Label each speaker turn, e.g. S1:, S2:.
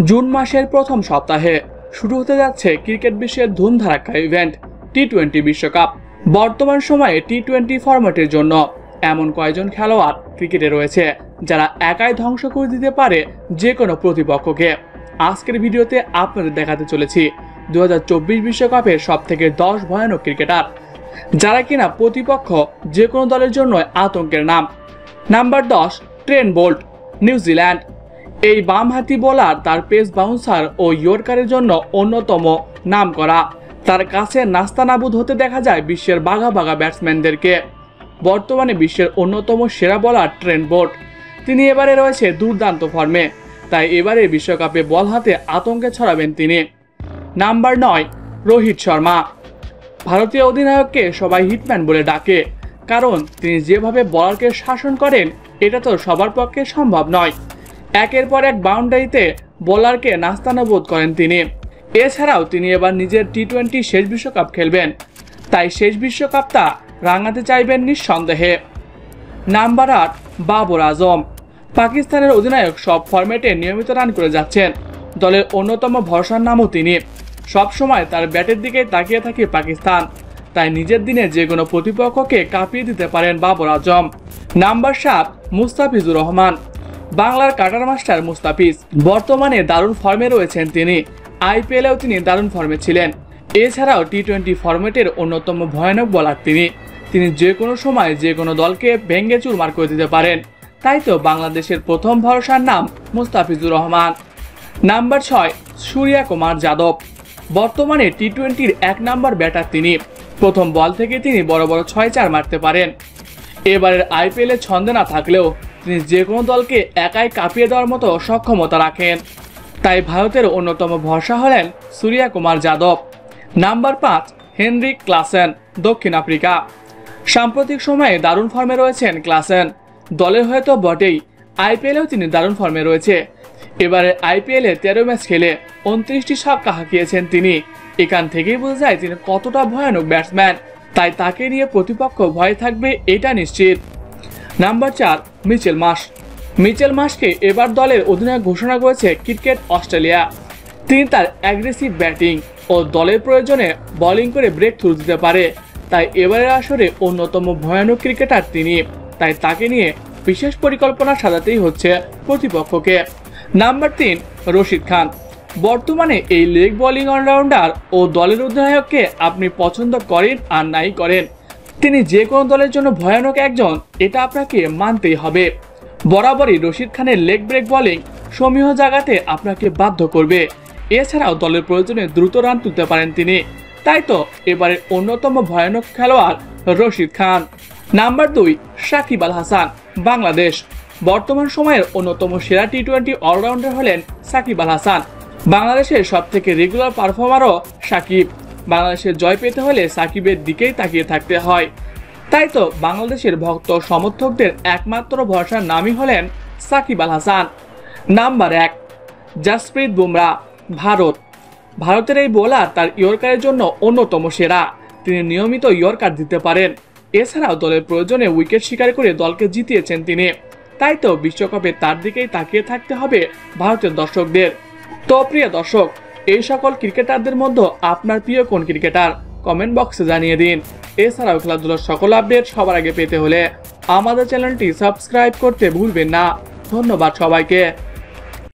S1: June মাসের প্রথম সপ্তাহে শুরু হতে যাচ্ছে ক্রিকেট বিশ্বের ধুমধারাক্কা ইভেন্ট টি-20 বিশ্বকাপ। বর্তমান সময়ে টি-20 ফরম্যাটের জন্য এমন কয়েকজন খেলোয়াড় ক্রিকেটে রয়েছে যারা একাই ধ্বংস করে দিতে পারে যে কোনো প্রতিপক্ষকে। আজকের ভিডিওতে আপনাদের দেখাতে চলেছি 2024 বিশ্বকাপের সবথেকে 10 ভয়ানক ক্রিকেটার যারা কিনা প্রতিপক্ষ যে কোনো দলের জন্য আতঙ্কের নাম। Number 10, Trent Boult, New Zealand. এই বামহাতি বোলার তার পেস বাউন্সার ও ইয়র্কারের জন্য অন্যতম নাম করা। তার কাছে নাস্তানাবুদ হতে দেখা যায় বিশ্বের বাঘা বাঘা ব্যাটসম্যানদেরকে। বর্তমানে বিশ্বের অন্যতম সেরা বোলার ট্রেন্ট বোল্ট, তিনি এবারে রয়েছে দুর্দান্ত ফর্মে, তাই এবারে বিশ্বকাপে বল হাতে আতঙ্কে ছড়াবেন তিনি। নাম্বার 9, রোহিত শর্মা। ভারতীয় অধিনায়ককে সবাই হিটম্যান বলে ডাকে, কারণ তিনি যেভাবে বলারকে শাসন করেন এটা তো সবার পক্ষে সম্ভব নয়। একের পর এক বাউন্ডারিতে বোলারকে নাস্তানাবুদ করেন তিনি। এছাড়াও তিনি এবার নিজের টি-20 শেষ বিশ্বকাপ খেলবেন, তাই শেষ বিশ্বকাপটা রাঙাতে চাইবেন নিঃসন্দেহে। নাম্বার 8, বাবর আজম। পাকিস্তানের অধিনায়ক সব ফরম্যাটে নিয়মিত রান করে যাচ্ছেন। দলের অন্যতম ভরসার নামও তিনি। সবসময় তার ব্যাটের দিকে তাকিয়ে থাকে পাকিস্তান, তাই নিজের দিনে যে কোনো প্রতিপক্ষকে কাঁপিয়ে দিতে পারেন বাবর আজম। নাম্বার 7, মুস্তাফিজুর রহমান। বাংলার কাটার মাস্টার মুস্তাফিজ বর্তমানে দারুণ ফর্মে রয়েছেন তিনি। আইপিএলেও তিনি দারুণ ফর্মে ছিলেন। এছাড়াও টি-20 ফরম্যাটের অন্যতম ভয়ানক বোলার তিনি যে কোনো সময় যে কোনো দলকে ভেঙে চুরমার করে দিতে পারেন। তাই তো বাংলাদেশের প্রথম ভরসার নাম মুস্তাফিজুর রহমান। নাম্বার 6, সূর্যা কুমার যাদব। বর্তমানে টি-20-র 1 নাম্বার ব্যাটার তিনি। প্রথম বল থেকে তিনি বড় বড় 6-4 মারতে পারেন। এবারের আইপিএলে ছন্দে না থাকলেও তিনি যে কোনো দলকে একাই কাঁপিয়ে দেওয়ার মতো সক্ষমতা রাখেন। তাই ভারতের অন্যতম ভরসা হলেন Suryakumar Yadav. Number 5, Heinrich Klaasen, দক্ষিণ আফ্রিকা। সাম্প্রতিক সময়ে দারুণ ফর্মে রয়েছেন ক্লাসেন। দলের হয়তো বটেই, আইপিএলেও তিনি দারুণ ফর্মে রয়েছে। এবারে আইপিএলে 13 ম্যাচ খেলে 29টি ছক্কা হাঁকিয়েছেন তিনি। এখান থেকেই বোঝা যায় তিনি কতটা ভয়ানক ব্যাটসম্যান, তাই তাকে নিয়ে প্রতিপক্ষ ভয়ে থাকবে এটা নিশ্চিত। নাম্বার 4, মিচেল মার্শকে এবার দলের অধিনায়ক ঘোষণা করেছে ক্রিকেট অস্ট্রেলিয়া। তিনি তার অ্যাগ্রেসিভ ব্যাটিং ও দলের প্রয়োজনে বোলিং করে ব্রেক থ্রু দিতে পারে, তাই এবারের আসরে অন্যতম ভয়ানক ক্রিকেটার তিনি। তাই তাকে নিয়ে বিশেষ পরিকল্পনা সাজাতেই হচ্ছে প্রতিপক্ষকে। নাম্বার 3, রশিদ খান। বর্তমানে এই লেগ বোলিং অলরাউন্ডার ও দলের অধিনায়ককে আপনি পছন্দ করেন আর নাই করেন, তিনি যে কোনো দলের জন্য ভয়ানক একজন, এটা আপনাকে মানতেই হবে। বরাবরই রশিদ খানের লেগ ব্রেক বোলিং সমীহ জায়গাতে আপনাকে বাধ্য করবে। এছাড়াও দলের প্রয়োজনে দ্রুত রান তুলতে পারেন তিনি। তাই তো এবারের অন্যতম ভয়ানক খেলোয়াড় রশিদ খান। নাম্বার 2, সাকিব আল হাসান, বাংলাদেশ। বর্তমান সময়ের অন্যতম সেরা টি-20 অলরাউন্ডার হলেন সাকিব আল হাসান। বাংলাদেশের সবথেকে রেগুলার পারফর্মারও সাকিব। বাংলাদেশের জয় পেতে হলে সাকিবের দিকেই তাকিয়ে থাকতে হয়। তাই তো বাংলাদেশের ভক্ত সমর্থকদের একমাত্র ভরসার নামই হলেন সাকিব আল হাসান। নাম্বার 1, জাসপ্রীত বুমরা, ভারতের এই বোলার তার ইয়র্কারের জন্য অন্যতম সেরা। তিনি নিয়মিত ইয়র্কার দিতে পারেন। এছাড়াও দলের প্রয়োজনে উইকেট শিকার করে দলকে জিতিয়েছেন তিনি। তাই তো বিশ্বকাপে তার দিকেই তাকিয়ে থাকতে হবে ভারতের দর্শকদের। তো প্রিয় দর্শক, এই সকল ক্রিকেটারদের মধ্যে আপনার প্রিয় কোন ক্রিকেটার কমেন্ট বক্সে জানিয়ে দিন। এছাড়াও খেলাধুলার সকল আপডেট সবার আগে পেতে হলে আমাদের চ্যানেলটি সাবস্ক্রাইব করতে ভুলবেন না। ধন্যবাদ সবাইকে।